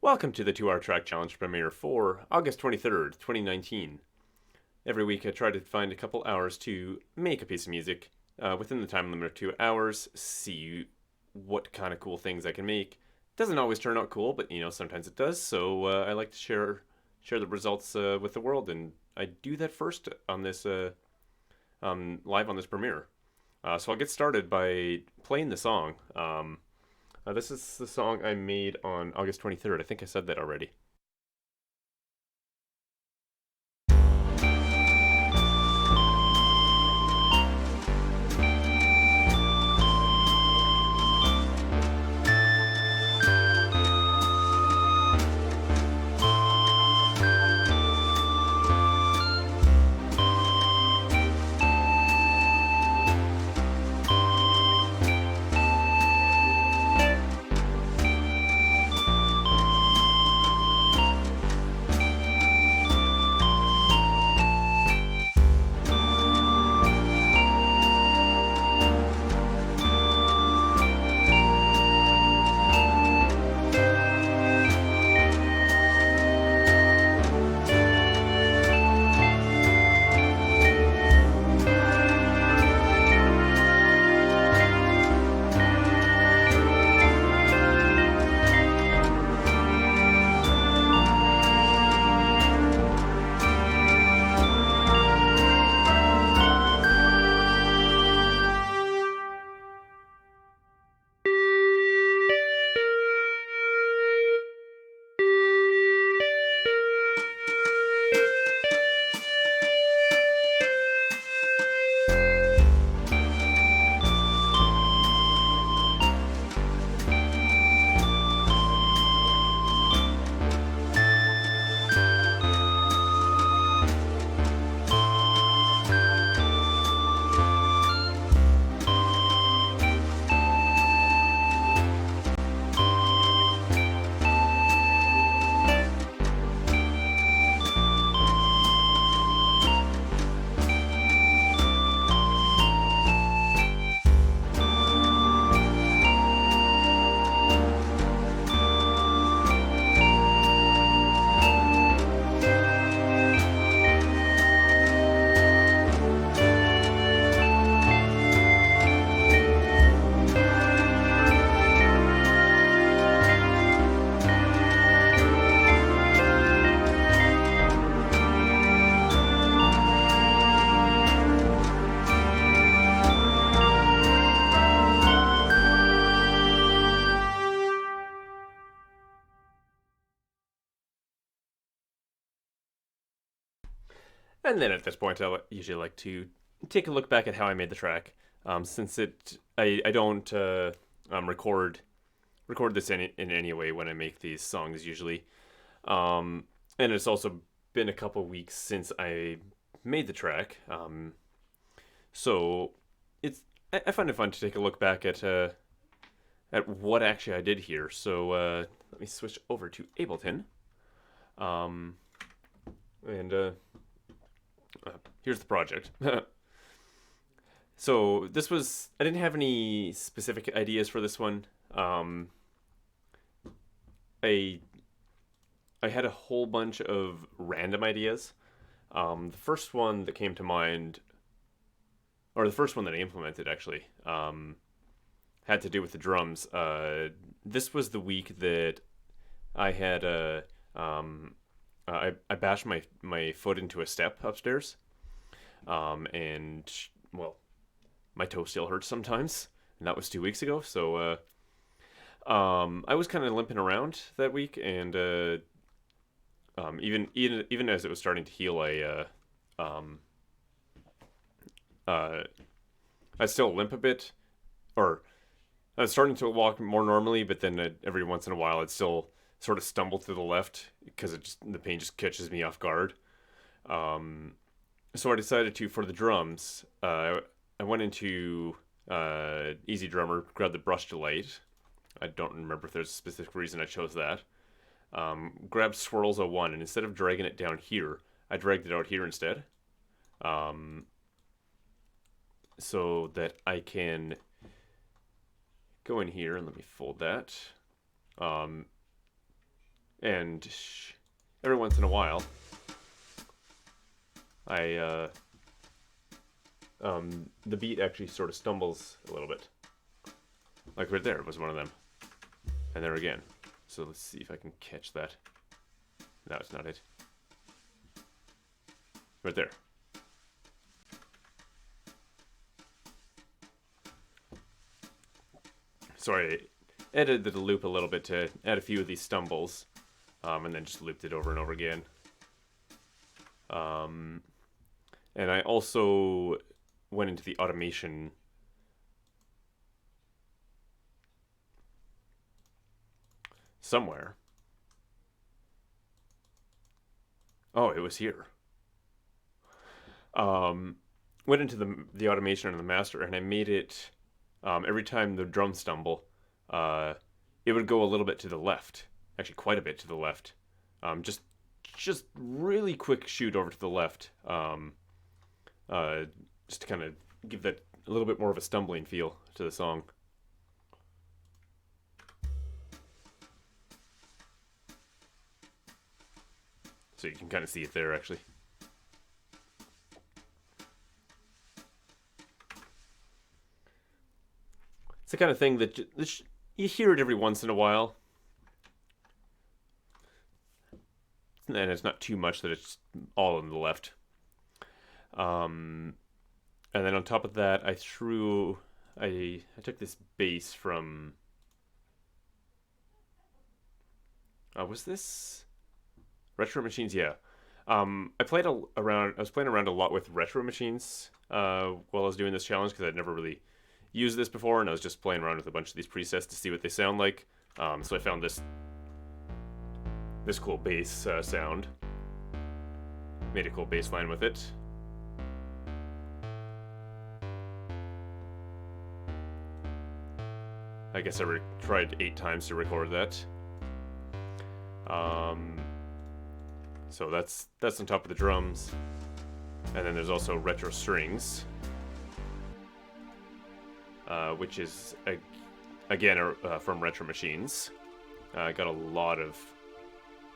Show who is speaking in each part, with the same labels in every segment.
Speaker 1: Welcome to the 2 Hour Track Challenge premiere for August 23rd, 2019. Every week I try to find a couple hours to make a piece of music within the time limit of 2 hours, see what kind of cool things I can make. Doesn't always turn out cool, but sometimes it does, so I like to share the results with the world, and I do that first on this live on this premiere. So I'll get started by playing the song. This is the song I made on August 23rd. I think I said that already. And then at this point, usually like to take a look back at how I made the track, since I don't record this in any way when I make these songs usually, and it's also been a couple weeks since I made the track, so it's I find it fun to take a look back at what actually I did here. So let me switch over to Ableton, um, and here's the project. So this was I didn't have any specific ideas for this one. I I had a whole bunch of random ideas. The first one that came to mind, or the first one that I implemented actually, had to do with the drums. This was the week that I had I bashed my foot into a step upstairs, and well, my toe still hurts sometimes, and that was 2 weeks ago. So I was kind of limping around that week, and even as it was starting to heal, um, uh, I still limp a bit, or I was starting to walk more normally, but then every once in a while, I'd still sort of stumble to the left because the pain just catches me off guard. Um, so I decided to for the drums. I went into Easy Drummer, grabbed the Brush Delete. I don't remember if there's a specific reason I chose that. Grabbed Swirls 01, and instead of dragging it down here, I dragged it out here instead. Um, so that I can go in here and let me fold that. Um, And every once in a while, the beat actually sort of stumbles a little bit. Like right there was one of them. And there again. So let's see if I can catch that. No, it's not it. Right there. Sorry, I edited the loop a little bit to add a few of these stumbles. And then just looped it over and over again. And I also went into the automation somewhere. Oh, it was here. Went into the automation and the master, and I made it every time the drum stumble, it would go a little bit to the left, actually quite a bit to the left. Just really quick shoot over to the left, just to kind of give that a little bit more of a stumbling feel to the song. So you can kind of see it there, actually. It's the kind of thing that you hear it every once in a while. And it's not too much that it's all on the left. And then on top of that, I took this bass from... was this Retro Machines? Yeah. I was playing around a lot with Retro Machines while I was doing this challenge, because I'd never really used this before, and I was just playing around with a bunch of these presets to see what they sound like. So I found this cool bass sound. Made a cool bass line with it. I guess I tried 8 times to record that. So that's on top of the drums. And then there's also retro strings, which is again from Retro Machines. I got a lot of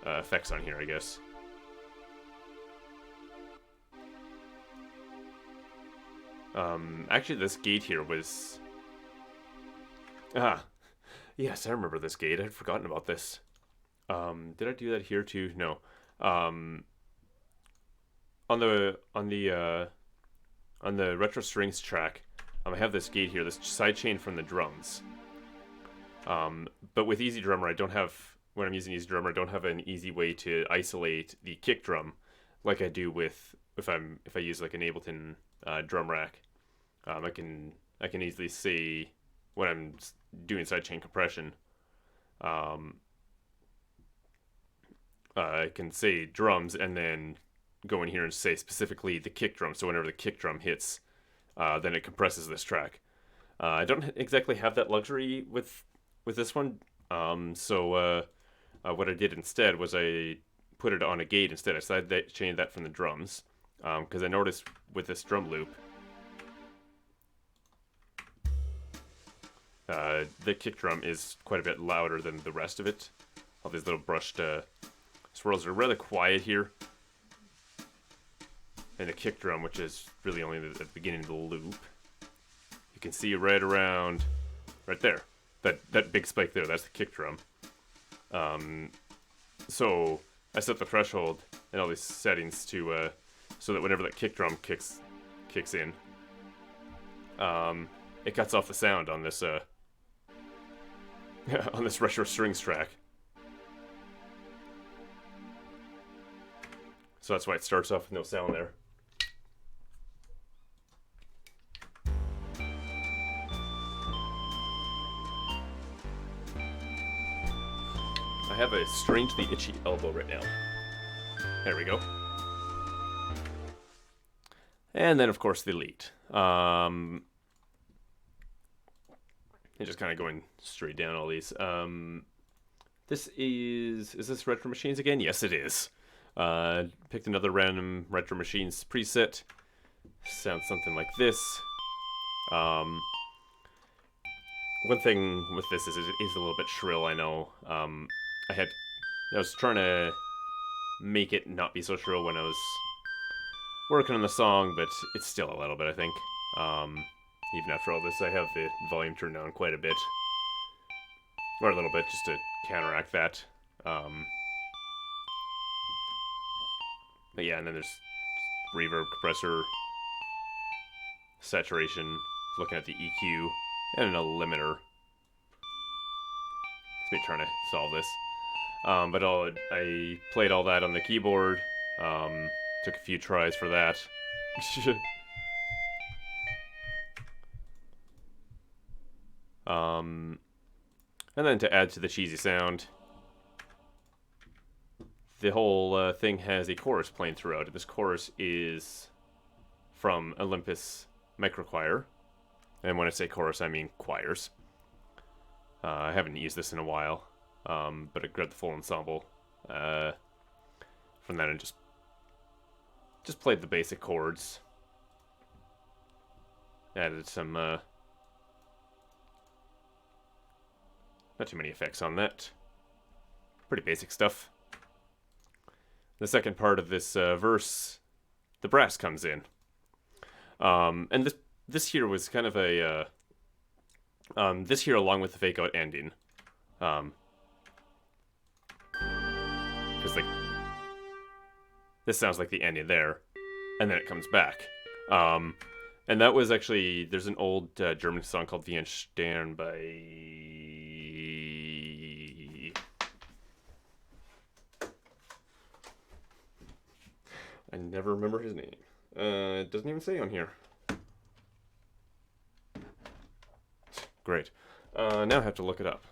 Speaker 1: effects on here, I guess. Actually, this gate here was... yes, I remember this gate. I'd forgotten about this. Did I do that here too? No. On the Retro Strings track, I have this gate here, this sidechain from the drums. But with Easy Drummer, when I'm using Easy Drummer, I don't have an easy way to isolate the kick drum like I do with if I use like an Ableton drum rack. I can easily see when I'm doing sidechain compression. I can say drums and then go in here and say specifically the kick drum. So whenever the kick drum hits, then it compresses this track. I don't exactly have that luxury with this one. So what I did instead was I put it on a gate instead. I sidechained that from the drums, because I noticed with this drum loop, the kick drum is quite a bit louder than the rest of it. All these little brushed swirls are rather quiet here. And the kick drum, which is really only at the beginning of the loop, you can see right around, right there. That big spike there, that's the kick drum. So I set the threshold and all these settings to so that whenever that kick drum kicks in, it cuts off the sound on this on this Retro Strings track. So that's why it starts off with no sound there. I have a strangely itchy elbow right now. There we go. And then, of course, the lead. And just kind of going straight down all these. This is this Retro Machines again? Yes, it is. Picked another random Retro Machines preset. Sounds something like this. One thing with this is it is a little bit shrill, I know. I had I was trying to make it not be so shrill when I was working on the song, but it's still a little bit, I think. Even after all this, I have the volume turned down quite a bit. Or a little bit, just to counteract that. But yeah, and then there's reverb, compressor, saturation, looking at the EQ, and a limiter. It's me trying to solve this. But I played all that on the keyboard. Took a few tries for that. And then to add to the cheesy sound, the whole thing has a chorus playing throughout. This chorus is from Olympus Microchoir. And when I say chorus, I mean choirs. I haven't used this in a while, but I grabbed the full ensemble from that and just played the basic chords. Added some not too many effects on that. Pretty basic stuff. The second part of this verse, the brass comes in, and this here was kind of a this here along with the fake out ending, because like this sounds like the ending there, and then it comes back. And that was actually, there's an old German song called Wie ein Stern by I never remember his name. It doesn't even say on here. Great. Now I have to look it up.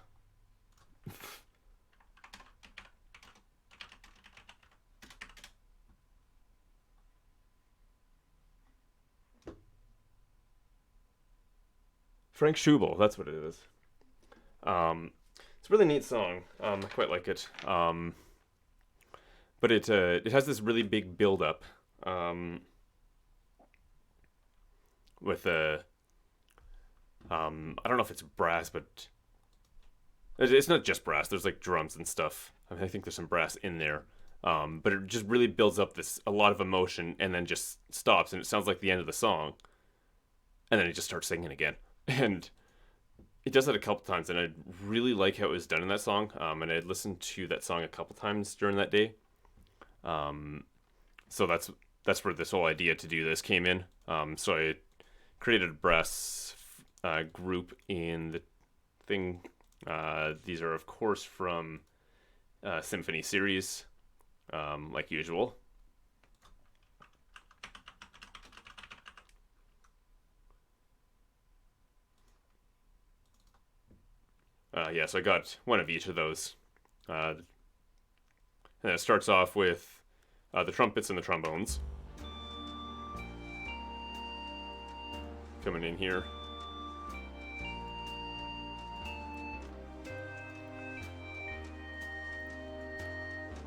Speaker 1: Frank Schubel, that's what it is. It's a really neat song. I quite like it. But it has this really big build up. With I don't know if it's brass, but it's not just brass. There's like drums and stuff. I mean, I think there's some brass in there. But it just really builds up a lot of emotion and then just stops, and it sounds like the end of the song. And then it just starts singing again. And it does that a couple times, and I really like how it was done in that song. And I listened to that song a couple times during that day. So that's where this whole idea to do this came in. So I created a brass group in the thing. These are, of course, from Symphony series, like usual. Yeah, so I got one of each of those. And it starts off with the trumpets and the trombones coming in here.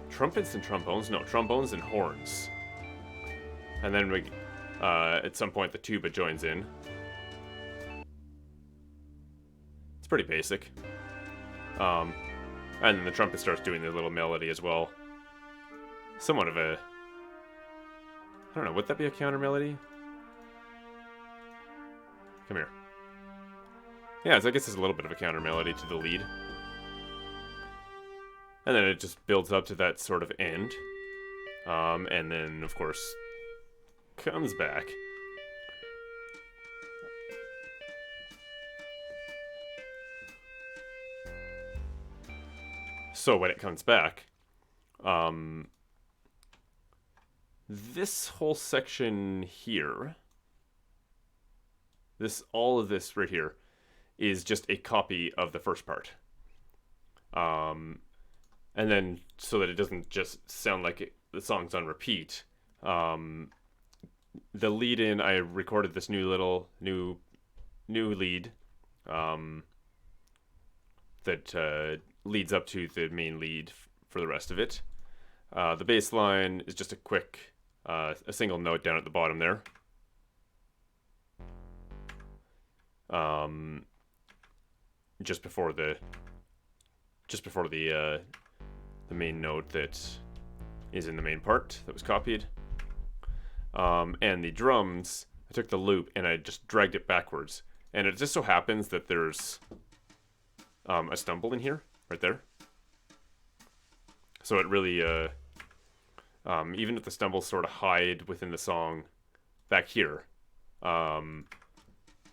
Speaker 1: Trumpets and trombones? No, trombones and horns. And then we, at some point the tuba joins in. It's pretty basic. And then the trumpet starts doing their little melody as well. Somewhat of a... I don't know, would that be a counter melody? Come here. Yeah, so I guess it's a little bit of a counter melody to the lead. And then it just builds up to that sort of end. And then, of course, comes back. So when it comes back, this whole section here, all of this right here, is just a copy of the first part. And then so that it doesn't just sound like the song's on repeat, the lead in, I recorded this new lead that leads up to the main lead for the rest of it. The bass line is just a quick, a single note down at the bottom there. Just before the the main note that is in the main part that was copied. And the drums, I took the loop and I just dragged it backwards. And it just so happens that there's a stumble in here, right there. So it really, even if the stumbles sort of hide within the song back here,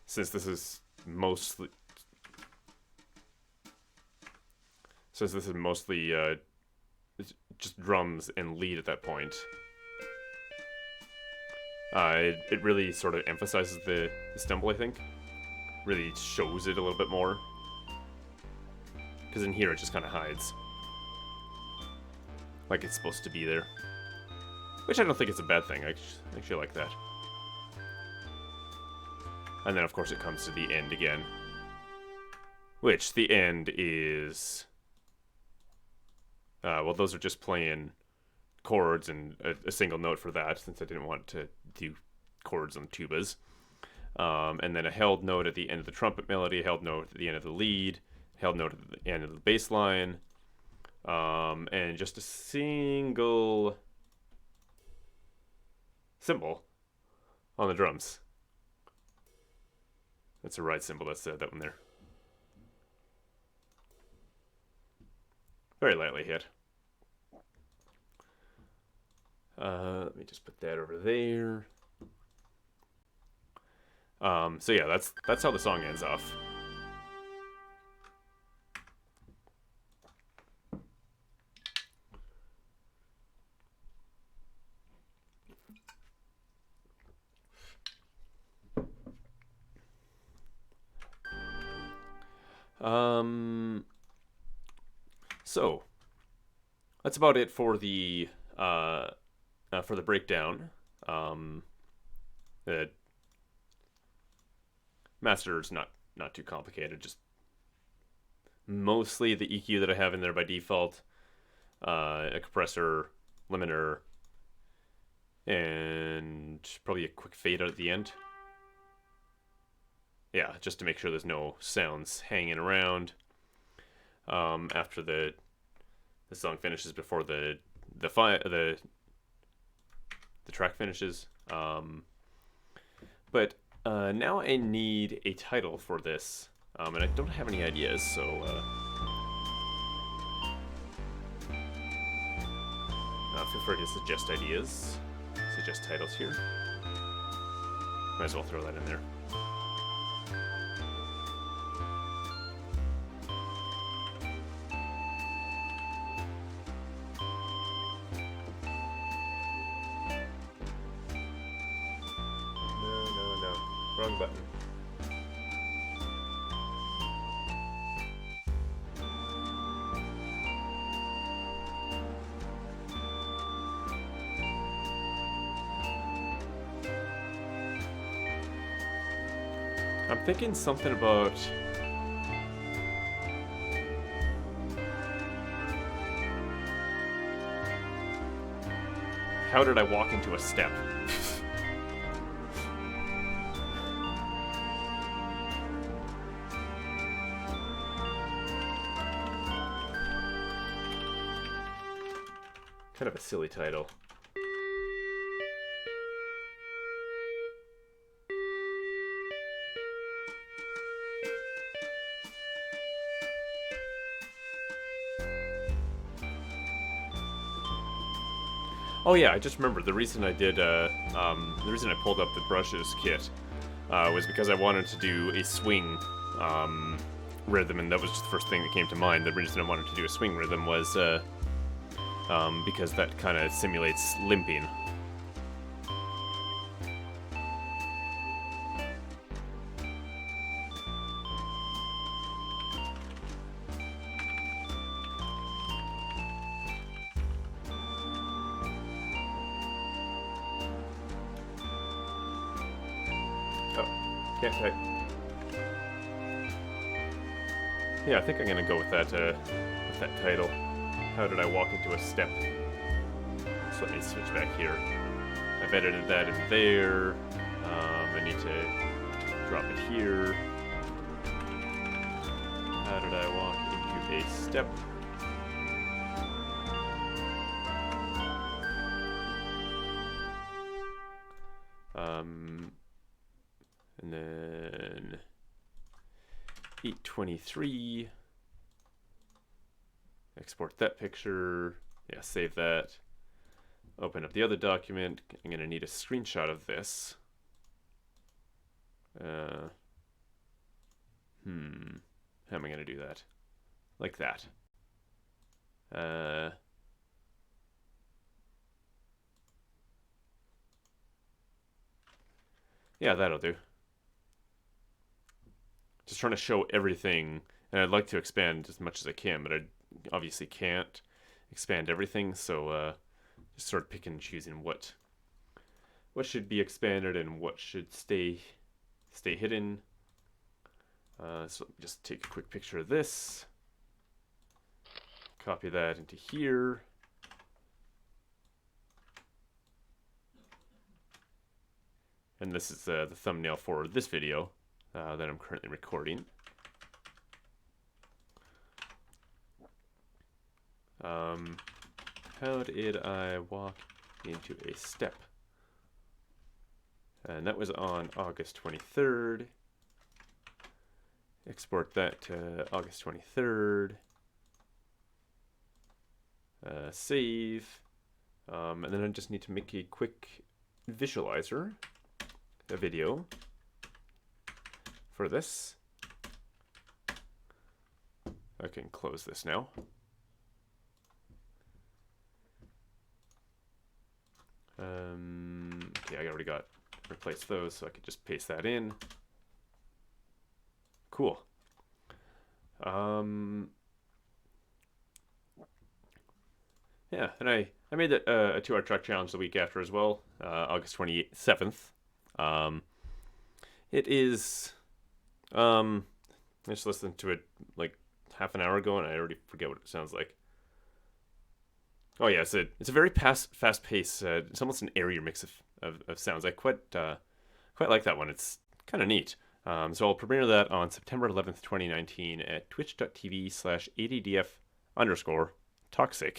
Speaker 1: since this is mostly just drums and lead at that point, it really sort of emphasizes the stumble, I think. Really shows it a little bit more. Because in here it just kind of hides. Like it's supposed to be there. Which I don't think it's a bad thing. I actually like that. And then of course it comes to the end again. Which the end is... well, those are just playing chords and a single note for that, since I didn't want to do chords on tubas. And then a held note at the end of the trumpet melody, a held note at the end of the lead, held note at the end of the bass line, and just a single cymbal on the drums. That's a ride cymbal, that's that one there. Very lightly hit. Let me just put that over there. So yeah, that's how the song ends off. So that's about it for the breakdown. The master's not too complicated, just mostly the EQ that I have in there by default, a compressor, limiter, and probably a quick fade out at the end. Yeah, just to make sure there's no sounds hanging around after the song finishes, before the track finishes. But now I need a title for this, and I don't have any ideas, so feel free to suggest ideas, suggest titles here. Might as well throw that in there. Wrong button. I'm thinking something about... How did I walk into a step? Kind of a silly title. Oh yeah, I just remembered the reason I did. The reason I pulled up the brushes kit was because I wanted to do a swing rhythm, and that was just the first thing that came to mind. The reason I wanted to do a swing rhythm was because that kind of simulates limping. Oh, can't type. Yeah, I think I'm gonna go with that title. How did I walk into a step? So let me switch back here. I've edited that in there. I need to drop it here. How did I walk into a step? And then 823. Export that picture. Yeah, save that. Open up the other document. I'm going to need a screenshot of this. How am I going to do that? Like that. Yeah, that'll do. Just trying to show everything, and I'd like to expand as much as I can, but I obviously can't expand everything, so just sort of picking and choosing what should be expanded and what should stay hidden. So just take a quick picture of this, copy that into here. And this is the thumbnail for this video that I'm currently recording. How did I walk into a step? And that was on August 23rd. Export that to August 23rd. Save. And then I just need to make a quick visualizer, a video for this. I can close this now. Okay, I already got replaced those, so I could just paste that in. Cool. Yeah, and I made that a 2-hour track challenge the week after as well, August 27th. It is, I just listened to it like half an hour ago, and I already forget what it sounds like. Oh yeah, it's a very fast pace. It's almost an airier mix of sounds. I quite like that one. It's kind of neat. So I'll premiere that on September 11th, 2019 at twitch.tv/ADDF_toxic.